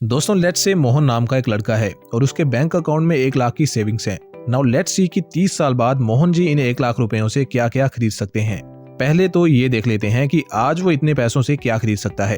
दोस्तों let's say Mohan नाम का एक लड़का है और उसके बैंक अकाउंट में 1 लाख की सेविंग्स है। नाउ लेट्स सी कि 30 साल बाद मोहन जी इन 1 लाख रुपयों से क्या क्या खरीद सकते हैं। पहले तो ये देख लेते हैं कि आज वो इतने पैसों से क्या खरीद सकता है।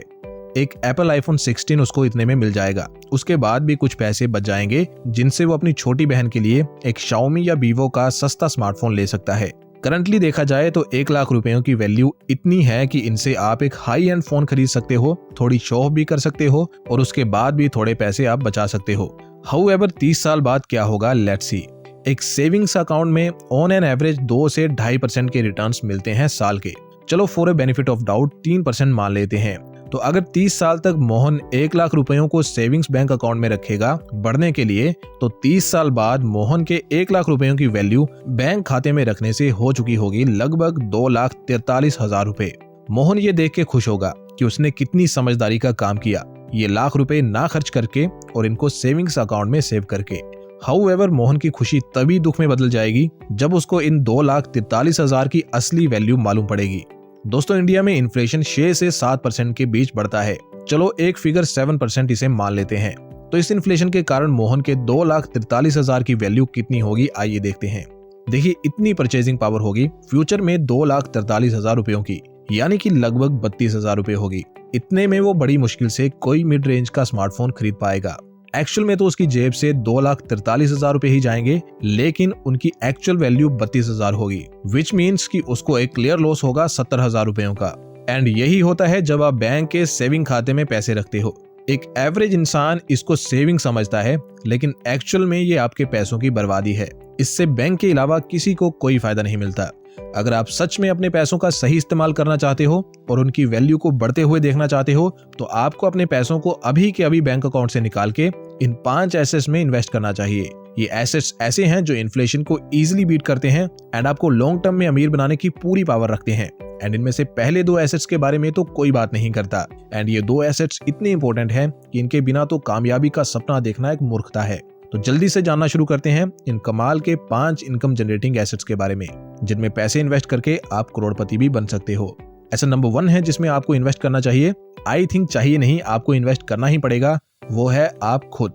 एक एप्पल आईफोन 16 उसको इतने में मिल जाएगा। उसके बाद भी कुछ पैसे बच जाएंगे जिनसे वो अपनी छोटी बहन के लिए एक शाओमी या वीवो का सस्ता स्मार्टफोन ले सकता है। करंटली देखा जाए तो 1 लाख रुपयों की वैल्यू इतनी है कि इनसे आप एक हाई एंड फोन खरीद सकते हो, थोड़ी शो ऑफ भी कर सकते हो और उसके बाद भी थोड़े पैसे आप बचा सकते हो। हाउएवर 30 साल बाद क्या होगा, लेट्स सी। एक सेविंग्स अकाउंट में ऑन एन एवरेज 2 से 2.5% के रिटर्न्स मिलते हैं साल के। चलो for a benefit of doubt 3% मान लेते हैं। तो अगर 30 साल तक मोहन 1 लाख रुपयों को सेविंग्स बैंक अकाउंट में रखेगा बढ़ने के लिए, तो 30 साल बाद मोहन के 1 लाख रुपयों की वैल्यू बैंक खाते में रखने से हो चुकी होगी लगभग 2,43,000 रुपए। मोहन ये देख के खुश होगा कि उसने कितनी समझदारी का काम किया, ये लाख रुपए ना खर्च करके और इनको सेविंग्स अकाउंट में सेव करके। हाउएवर मोहन की खुशी तभी दुख में बदल जाएगी जब उसको इन 2,43,000 की असली वैल्यू मालूम पड़ेगी। दोस्तों इंडिया में इन्फ्लेशन 6 से 7% के बीच बढ़ता है। चलो एक फिगर 7% इसे मान लेते हैं। तो इस इन्फ्लेशन के कारण मोहन के 2,43,000 की वैल्यू कितनी होगी, आइए देखते हैं। देखिए इतनी परचेजिंग पावर होगी फ्यूचर में 2,43,000 रुपयों की, यानी कि लगभग 32,000 रुपए होगी। इतने में वो बड़ी मुश्किल से कोई मिड रेंज का स्मार्टफोन खरीद पाएगा। एक्चुअल में तो उसकी जेब से 2,43,000 रुपए ही जाएंगे, लेकिन उनकी एक्चुअल वैल्यू 32,000 होगी, विच मीन्स कि उसको एक क्लियर लॉस होगा 70,000 रुपयों का। एंड यही होता है जब आप बैंक के सेविंग खाते में पैसे रखते हो। एक एवरेज इंसान इसको सेविंग समझता है, लेकिन एक्चुअल में ये आपके पैसों की बर्बादी है। इससे बैंक के अलावा किसी को कोई फायदा नहीं मिलता। अगर आप सच में अपने पैसों का सही इस्तेमाल करना चाहते हो और उनकी वैल्यू को बढ़ते हुए देखना चाहते हो, तो आपको अपने पैसों को अभी के अभी बैंक अकाउंट से निकाल के इन 5 एसेट्स में इन्वेस्ट करना चाहिए। ये एसेट्स ऐसे हैं जो इन्फ्लेशन को इजीली बीट करते हैं एंड आपको लॉन्ग टर्म में अमीर बनाने की पूरी पावर रखते हैं। एंड इनमें से पहले 2 एसेट्स के बारे में तो कोई बात नहीं करता। एंड ये 2 एसेट्स इतने इंपॉर्टेंट हैं कि इनके बिना तो कामयाबी का सपना देखना एक मूर्खता है। तो जल्दी से जानना शुरू करते हैं इन कमाल के 5 इनकम जनरेटिंग एसेट्स के बारे में, जिनमें पैसे इन्वेस्ट करके आप करोड़पति भी बन सकते हो। ऐसा नंबर 1 है जिसमें आपको इन्वेस्ट करना चाहिए, आई थिंक चाहिए नहीं, आपको इन्वेस्ट करना ही पड़ेगा, वो है आप खुद।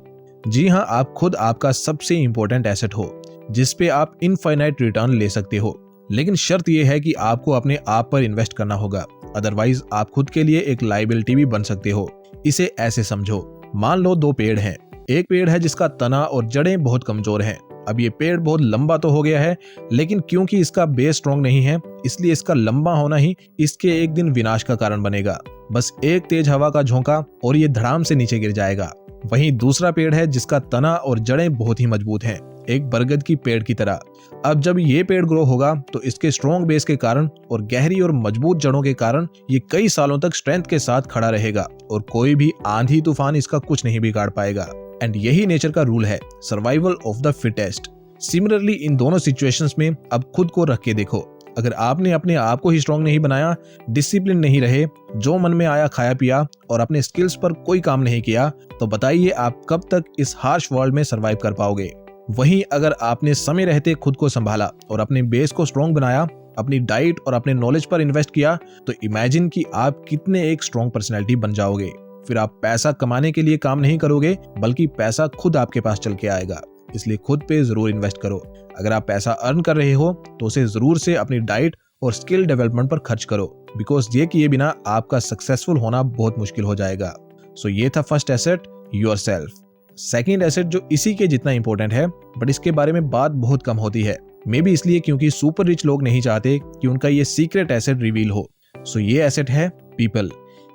जी हाँ, आप खुद आपका सबसे इंपॉर्टेंट एसेट हो जिसपे आप इनफाइनाइट रिटर्न ले सकते हो। लेकिन शर्त यह है कि आपको अपने आप पर इन्वेस्ट करना होगा, अदरवाइज आप खुद के लिए एक लायबिलिटी भी बन सकते हो। इसे ऐसे समझो, मान लो 2 पेड़ हैं। एक पेड़ है जिसका तना और जड़ें बहुत कमजोर हैं। अब ये पेड़ बहुत लंबा तो हो गया है, लेकिन क्योंकि इसका बेस स्ट्रॉन्ग नहीं है, इसलिए इसका लंबा होना ही इसके एक दिन विनाश का कारण बनेगा। बस एक तेज हवा का झोंका और ये धड़ाम से नीचे गिर जाएगा। वहीं दूसरा पेड़ है जिसका तना और जड़ें बहुत ही मजबूत हैं, एक बरगद की पेड़ की तरह। अब जब ये पेड़ ग्रो होगा तो इसके स्ट्रॉन्ग बेस के कारण और गहरी और मजबूत जड़ों के कारण ये कई सालों तक स्ट्रेंथ के साथ खड़ा रहेगा और कोई भी आंधी तूफान इसका कुछ नहीं बिगाड़ पाएगा। एंड यही नेचर का रूल है, survival of the fittest. Similarly in दोनों सिचुएशंस में अब खुद को रख के देखो। अगर आपने अपने आप को ही स्ट्रॉन्ग नहीं बनाया, डिसिप्लिन नहीं रहे, जो मन में आया खाया पिया और अपने स्किल्स पर कोई काम नहीं किया, तो बताइए आप कब तक इस हार्श वर्ल्ड में सर्वाइव कर पाओगे। वहीं अगर आपने समय रहते खुद को संभाला और अपने बेस को स्ट्रॉन्ग बनाया, अपनी डाइट और अपने नॉलेज पर इन्वेस्ट किया, तो इमेजिन कि आप कितने एक स्ट्रॉन्ग पर्सनैलिटी बन जाओगे। फिर आप पैसा कमाने के लिए काम नहीं करोगे, बल्कि पैसा खुद आपके पास चल के आएगा। इसलिए खुद पे जरूर इन्वेस्ट करो। अगर आप पैसा अर्न कर रहे हो तो उसे जरूर से अपनी डाइट और स्किल डेवलपमेंट पर खर्च करो, बिकॉज ये किए बिना आपका सक्सेसफुल होना बहुत मुश्किल हो जाएगा। सो ये था first asset, yourself. Second asset जो इसी के जितना इंपॉर्टेंट है, बट इसके बारे में बात बहुत कम होती है, मे बी इसलिए क्योंकि सुपर रिच लोग नहीं चाहते कि उनका ये सीक्रेट एसेट रिवील हो। सो ये एसेट है पीपल।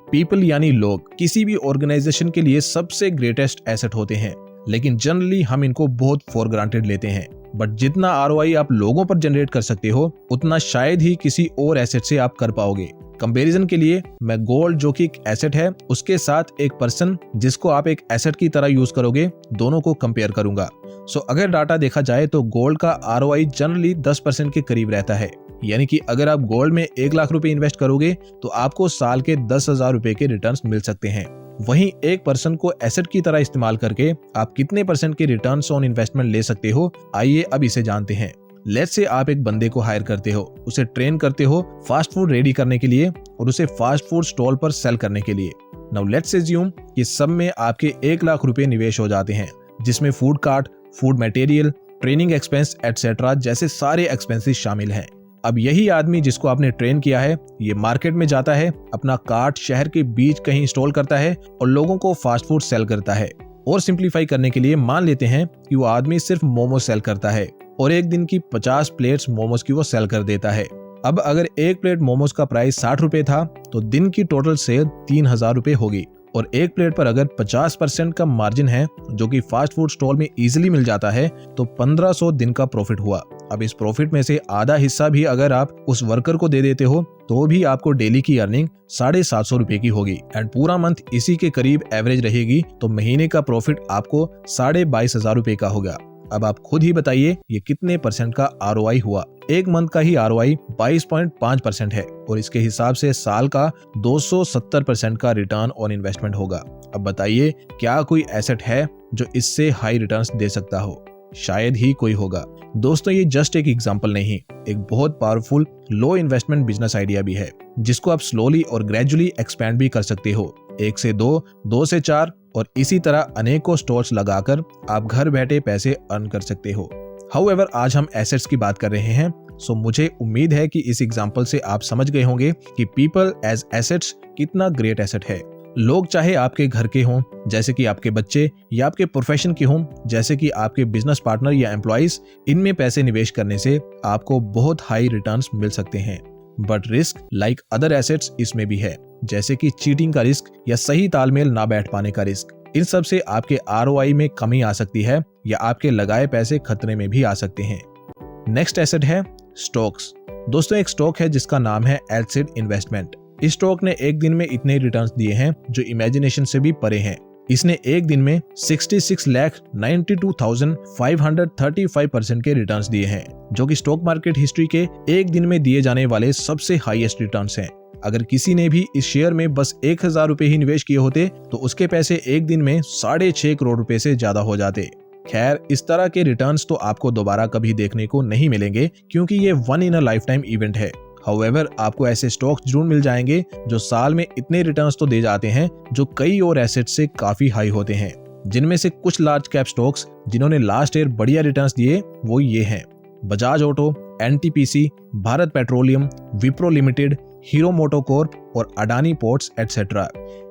पीपल यानी लोग किसी भी ऑर्गेनाइजेशन के लिए सबसे ग्रेटेस्ट एसेट होते हैं, लेकिन जनरली हम इनको बहुत फॉर ग्रांटेड लेते हैं। बट जितना आरओआई आप लोगों पर जनरेट कर सकते हो, उतना शायद ही किसी और एसेट से आप कर पाओगे। कंपैरिजन के लिए मैं गोल्ड जो कि एक एसेट है, उसके साथ एक पर्सन जिसको आप एक एसेट की तरह यूज करोगे, दोनों को कंपेयर करूंगा। सो अगर डाटा देखा जाए तो गोल्ड का आरओआई जनरली 10% के करीब रहता है। यानी कि अगर आप गोल्ड में 1 लाख रुपए इन्वेस्ट करोगे तो आपको साल के 10,000 रुपए के रिटर्न्स मिल सकते हैं। वहीं एक पर्सन को एसेट की तरह इस्तेमाल करके आप कितने % के रिटर्न्स ऑन इन्वेस्टमेंट ले सकते हो, आइए अब इसे जानते हैं। लेट्स से आप एक बंदे को हायर करते हो, उसे ट्रेन करते हो फास्ट फूड रेडी करने के लिए और उसे फास्ट फूड स्टॉल पर सेल करने के लिए। नाउ लेट्स अज्यूम कि सब में आपके 1 लाख रुपए निवेश हो जाते हैं, जिसमें food cart, food material, training expense etcetera जैसे सारे एक्सपेंसेस शामिल हैं। अब यही आदमी जिसको आपने ट्रेन किया है, ये मार्केट में जाता है, अपना कार्ट शहर के बीच कहीं इंस्टॉल करता है और लोगों को फास्ट फूड सेल करता है। और सिंप्लीफाई करने के लिए मान लेते हैं कि वो आदमी सिर्फ मोमो सेल करता है और एक दिन की 50 प्लेट्स मोमोज की वो सेल कर देता है। अब अगर एक प्लेट मोमोज का प्राइस 60 रुपए था तो दिन की टोटल सेल 3000 रुपए होगी। और एक प्लेट पर अगर 50% का मार्जिन है, जो कि फास्ट फूड स्टॉल में इजीली मिल जाता है, तो 1500 दिन का प्रॉफिट हुआ। अब इस प्रॉफिट में से आधा हिस्सा भी अगर आप उस वर्कर को दे देते हो तो भी आपको डेली की अर्निंग 750 रुपए की होगी एंड पूरा मंथ इसी के करीब एवरेज रहेगी, तो महीने का प्रॉफिट आपको 22,500 रुपए का होगा। अब आप खुद ही बताइए ये कितने परसेंट का ROI हुआ। एक मंथ का ही ROI 22.5% है और इसके हिसाब से साल का 270% का रिटर्न ऑन इन्वेस्टमेंट होगा। अब बताइए क्या कोई एसेट है जो इससे हाई रिटर्न्स दे सकता हो? शायद ही कोई होगा। दोस्तों, ये जस्ट एक एग्जांपल नहीं, एक बहुत पावरफुल लो इन्वेस्टमेंट बिजनेस आइडिया भी है, जिसको आप स्लोली और ग्रेजुअली एक्सपैंड भी कर सकते हो। 1 से 2, 2 से 4 और इसी तरह अनेकों स्टॉल्स लगाकर आप घर बैठे पैसे अर्न कर सकते हो। हाउएवर, आज हम एसेट्स की बात कर रहे हैं, सो मुझे उम्मीद है कि इस एग्जांपल से आप समझ गए होंगे कि पीपल एज एसेट्स कितना ग्रेट एसेट है। लोग चाहे आपके घर के हों, जैसे कि आपके बच्चे, या आपके प्रोफेशन के हों, जैसे कि आपके बिजनेस पार्टनर या एम्प्लॉइज, इनमें पैसे निवेश करने से आपको बहुत हाई रिटर्न्स मिल सकते हैं। But risk like other assets इसमें भी है, जैसे कि चीटिंग का रिस्क या सही तालमेल ना बैठ पाने का रिस्क। इन सब से आपके ROI में कमी आ सकती है या आपके लगाए पैसे खतरे में भी आ सकते हैं। नेक्स्ट एसेट है स्टॉक्स। दोस्तों, एक स्टॉक है जिसका नाम है एलसिड इन्वेस्टमेंट। इस स्टॉक ने एक दिन में इतने रिटर्न्स दिए हैं जो इमेजिनेशन से भी परे हैं। इसने एक दिन में 66,92,535% के रिटर्न्स दिए हैं, जो कि स्टॉक मार्केट हिस्ट्री के एक दिन में दिए जाने वाले सबसे हाईएस्ट रिटर्न्स हैं। अगर किसी ने भी इस शेयर में बस 1000 रुपए ही निवेश किए होते तो उसके पैसे एक दिन में 6.5 करोड़ रुपए से ज्यादा हो जाते। खैर, इस तरह के रिटर्न्स तो आपको दोबारा कभी देखने को नहीं मिलेंगे, क्योंकि ये one in a life time event है। हाउएवर, आपको ऐसे स्टॉक्स जरूर मिल जाएंगे जो साल में इतने रिटर्न्स तो दे जाते हैं, जो कई और एसेट से काफी हाई होते हैं। जिनमें से कुछ लार्ज कैप स्टॉक्स जिन्होंने लास्ट ईयर बढ़िया रिटर्न्स दिए वो ये हैं: Bajaj auto, NTPC, Bharat petroleum, Wipro limited, hero MotoCorp और अडानी पोर्ट्स एटसेट्रा।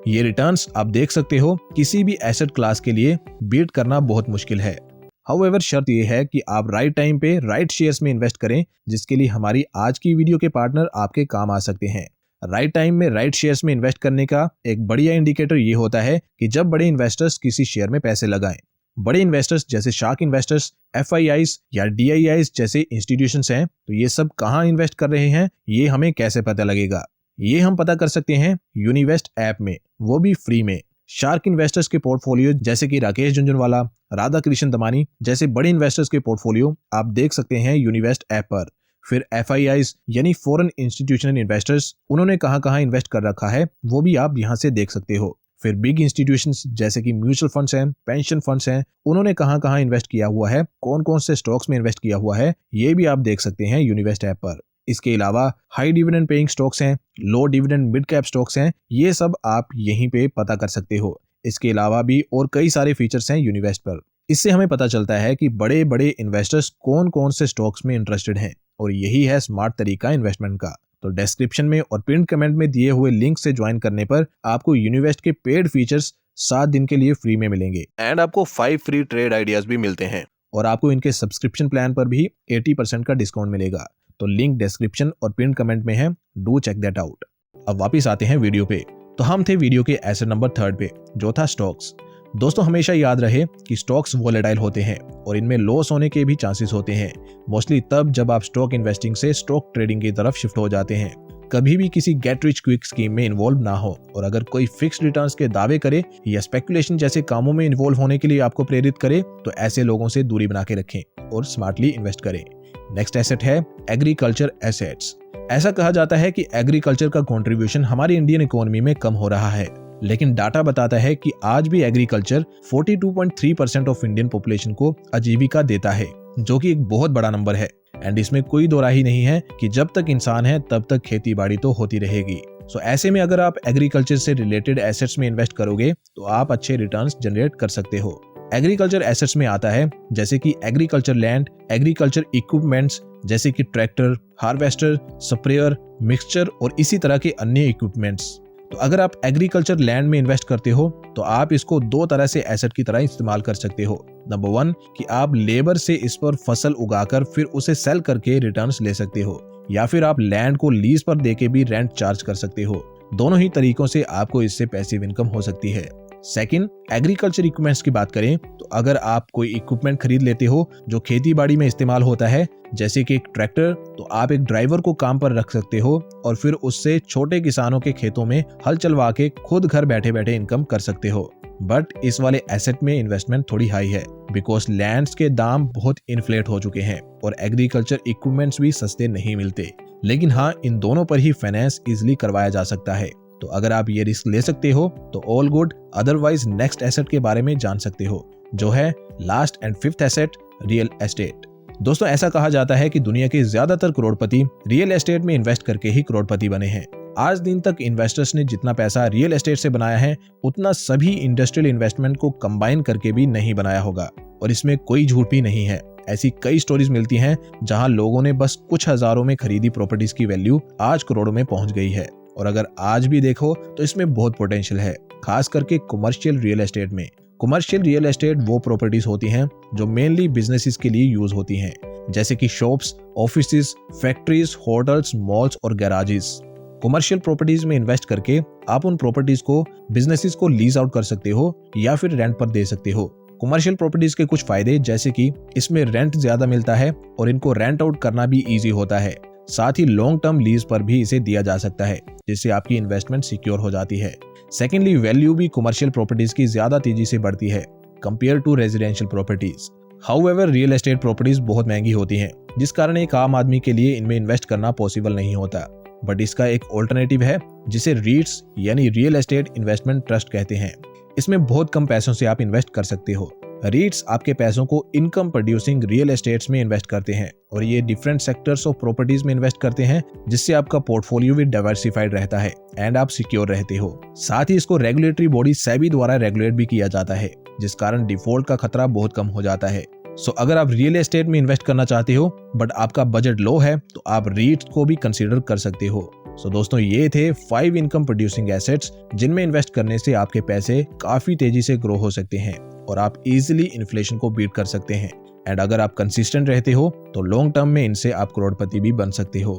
ये रिटर्न्स आप देख सकते हो किसी भी एसेट क्लास के लिए बीट करना बहुत मुश्किल है। हाउएवर, शर्त ये है कि आप राइट टाइम पे राइट शेयर्स में इन्वेस्ट करें, जिसके लिए हमारी आज की वीडियो के पार्टनर आपके काम आ सकते हैं। राइट टाइम में राइट शेयर्स में इन्वेस्ट करने का एक बढ़िया इंडिकेटर ये होता है कि जब बड़े इन्वेस्टर्स किसी शेयर में पैसे लगाएं। बड़े इन्वेस्टर्स जैसे शार्क इन्वेस्टर्स, FIIs या DIIs जैसे इंस्टीट्यूशंस हैं, तो ये सब कहाँ इन्वेस्ट कर रहे हैं ये हमें कैसे पता लगेगा? ये हम पता कर सकते हैं यूनिवेस्ट ऐप में, वो भी फ्री में। शार्क इन्वेस्टर्स के पोर्टफोलियो जैसे कि राकेश झुनझुनवाला, राधा कृष्ण दमानी जैसे बड़े इन्वेस्टर्स के पोर्टफोलियो आप देख सकते हैं यूनिवेस्ट ऐप पर। फिर FIIs यानी फॉरेन इंस्टीट्यूशनल इन्वेस्टर्स, उन्होंने कहाँ इन्वेस्ट कर रखा है वो भी आप यहाँ से देख सकते हो। फिर बिग इंस्टीट्यूशंस जैसे कि म्यूचुअल फंड्स हैं, पेंशन फंड्स हैं, उन्होंने कहाँ इन्वेस्ट किया हुआ है, कौन से स्टॉक्स में इन्वेस्ट किया हुआ है, ये भी आप देख सकते हैं यूनिवेस्ट ऐप पर। इसके अलावा हाई डिविडेंड पेइंग स्टॉक्स हैं, लो डिविडेंड मिड कैप स्टॉक्स हैं, ये सब आप यहीं पे पता कर सकते हो। इसके अलावा भी और कई सारे फीचर्स हैं यूनिवेस्ट पर। इससे हमें पता चलता है कि बड़े बड़े इन्वेस्टर्स कौन से स्टॉक्स में इंटरेस्टेड हैं, और यही है स्मार्ट तरीका इन्वेस्टमेंट का। तो डिस्क्रिप्शन में और पिन कमेंट में दिए हुए लिंक से ज्वाइन करने पर आपको यूनिवेस्ट के पेड फीचर्स 7 दिन के लिए फ्री में मिलेंगे एंड आपको 5 फ्री ट्रेड आइडियाज भी मिलते हैं, और आपको इनके सब्सक्रिप्शन प्लान पर भी 80% का डिस्काउंट मिलेगा। तो लिंक डिस्क्रिप्शन और पिन कमेंट में है, डू चेक दैट आउट। अब वापिस आते हैं वीडियो पे। तो हम थे वीडियो के एसेट नंबर 3 पे, जो था स्टॉक्स। दोस्तों, हमेशा याद रहे कि स्टॉक्स वोलेटाइल होते हैं और इनमें लॉस होने के भी चांसेस होते हैं, मोस्टली तब जब आप स्टॉक इन्वेस्टिंग से स्टॉक ट्रेडिंग की तरफ शिफ्ट हो जाते हैं। कभी भी किसी गेट रिच क्विक स्कीम में इन्वॉल्व ना हो, और अगर कोई फिक्स्ड रिटर्न्स के दावे करे या स्पेकुलेशन जैसे कामों में इन्वॉल्व होने के लिए आपको प्रेरित करे, तो ऐसे लोगों से दूरी बना के रखें और स्मार्टली इन्वेस्ट करें। नेक्स्ट एसेट है एग्रीकल्चर एसेट्स। ऐसा कहा जाता है कि एग्रीकल्चर का कंट्रीब्यूशन हमारी इंडियन इकोनॉमी में कम हो रहा है, लेकिन डाटा बताता है कि आज भी एग्रीकल्चर 42.3% ऑफ इंडियन पॉपुलेशन को आजीविका देता है, जो कि एक बहुत बड़ा नंबर है। एंड इसमें कोई दो राय नहीं है कि जब तक इंसान है तब तक खेती बाड़ी तो होती रहेगी। सो ऐसे में अगर आप एग्रीकल्चर से रिलेटेड एसेट्स में इन्वेस्ट करोगे तो आप अच्छे रिटर्न्स जनरेट कर सकते हो। एग्रीकल्चर एसेट्स में आता है जैसे कि एग्रीकल्चर लैंड, एग्रीकल्चर इक्विपमेंट्स जैसे कि ट्रैक्टर, हार्वेस्टर, स्प्रेयर, मिक्सचर और इसी तरह के अन्य इक्विपमेंट्स। तो अगर आप एग्रीकल्चर लैंड में इन्वेस्ट करते हो तो आप इसको दो तरह से एसेट की तरह इस्तेमाल कर सकते हो। नंबर 1 कि आप लेबर से इस पर फसल उगाकर फिर उसे सेल करके रिटर्न्स ले सकते हो, या फिर आप लैंड को लीज पर देके भी रेंट चार्ज कर सकते हो। दोनों ही तरीकों से आपको इससे पैसिव इनकम हो सकती है। सेकंड, एग्रीकल्चर इक्विपमेंट्स की बात करें तो अगर आप कोई इक्विपमेंट खरीद लेते हो जो खेती बाड़ी में इस्तेमाल होता है, जैसे कि एक ट्रैक्टर, तो आप एक ड्राइवर को काम पर रख सकते हो और फिर उससे छोटे किसानों के खेतों में हल चलवा के खुद घर बैठे बैठे इनकम कर सकते हो। बट इस वाले एसेट में इन्वेस्टमेंट थोड़ी हाई है बिकॉज लैंड्स के दाम बहुत इन्फ्लेट हो चुके हैं और एग्रीकल्चर इक्विपमेंट्स भी सस्ते नहीं मिलते। लेकिन हाँ, इन दोनों पर ही फाइनेंस इजिली करवाया जा सकता है। तो अगर आप ये रिस्क ले सकते हो तो all good. Otherwise next asset के बारे में जान सकते हो जो है last and fifth asset, real estate. दोस्तों, ऐसा कहा जाता है कि दुनिया के ज्यादातर करोड़पति रियल एस्टेट में इन्वेस्ट करके ही करोड़पति बने हैं। आज दिन तक इन्वेस्टर्स ने जितना पैसा रियल एस्टेट से बनाया है उतना सभी इंडस्ट्रियल इन्वेस्टमेंट को कंबाइन करके भी नहीं बनाया होगा, और इसमें कोई झूठ भी नहीं है। ऐसी कई स्टोरीज मिलती हैं जहां लोगों ने बस कुछ हजारों में खरीदी प्रॉपर्टीज की वैल्यू आज करोड़ों में पहुंच गई है। और अगर आज भी देखो तो इसमें बहुत पोटेंशियल है, खास करके कमर्शियल रियल एस्टेट में। कमर्शियल रियल एस्टेट वो प्रॉपर्टीज होती हैं जो मेनली बिजनेसेस के लिए यूज होती हैं, जैसे कि shops, offices, factories, hotels, malls और गैराजेस। कमर्शियल प्रॉपर्टीज में इन्वेस्ट करके आप उन प्रॉपर्टीज को बिजनेसेस को लीज आउट कर सकते हो या फिर रेंट पर दे सकते हो। कमर्शियल प्रॉपर्टीज के कुछ फायदे जैसे कि इसमें रेंट ज्यादा मिलता है और इनको रेंट आउट करना भी इजी होता है। साथ ही लॉन्ग टर्म लीज पर भी इसे दिया जा सकता है, जिससे आपकी इन्वेस्टमेंट सिक्योर हो जाती है। सेकेंडली, वैल्यू भी कमर्शियल प्रॉपर्टीज की ज्यादा तेजी से बढ़ती है compare to residential properties. However, real estate properties बहुत महंगी होती हैं, जिस कारण एक आम आदमी के लिए इनमें इन्वेस्ट करना पॉसिबल नहीं होता। बट इसका एक ऑल्टरनेटिव है जिसे रीट्स यानी रियल एस्टेट इन्वेस्टमेंट ट्रस्ट कहते हैं। इसमें बहुत कम पैसों से आप इन्वेस्ट कर सकते हो। रीट्स आपके पैसों को इनकम प्रोड्यूसिंग रियल एस्टेट्स में इन्वेस्ट करते हैं और ये डिफरेंट सेक्टर्स ऑफ प्रॉपर्टीज में इन्वेस्ट करते हैं, जिससे आपका पोर्टफोलियो भी डाइवर्सिफाइड रहता है एंड आप सिक्योर रहते हो। साथ ही इसको रेगुलेटरी बॉडी सेबी द्वारा रेगुलेट भी किया जाता है, जिस कारण डिफॉल्ट का खतरा बहुत कम हो जाता है। सो अगर आप रियल एस्टेट में इन्वेस्ट करना चाहते हो बट आपका बजट लो है तो आप रीट्स को भी कंसीडर कर सकते हो। सो दोस्तों, ये थे 5 इनकम प्रोड्यूसिंग एसेट्स जिनमें इन्वेस्ट करने से आपके पैसे काफी तेजी से ग्रो हो सकते हैं और आप इजीली इन्फ्लेशन को बीट कर सकते हैं। एंड अगर आप कंसिस्टेंट रहते हो तो लॉन्ग टर्म में इनसे आप करोड़पति भी बन सकते हो।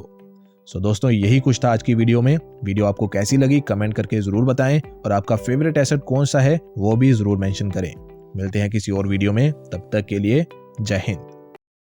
सो दोस्तों, यही कुछ था आज की वीडियो में। वीडियो आपको कैसी लगी कमेंट करके जरूर बताएं और आपका फेवरेट एसेट कौन सा है वो भी जरूर मेंशन करें। मिलते हैं किसी और वीडियो में, तब तक के लिए जय हिंद।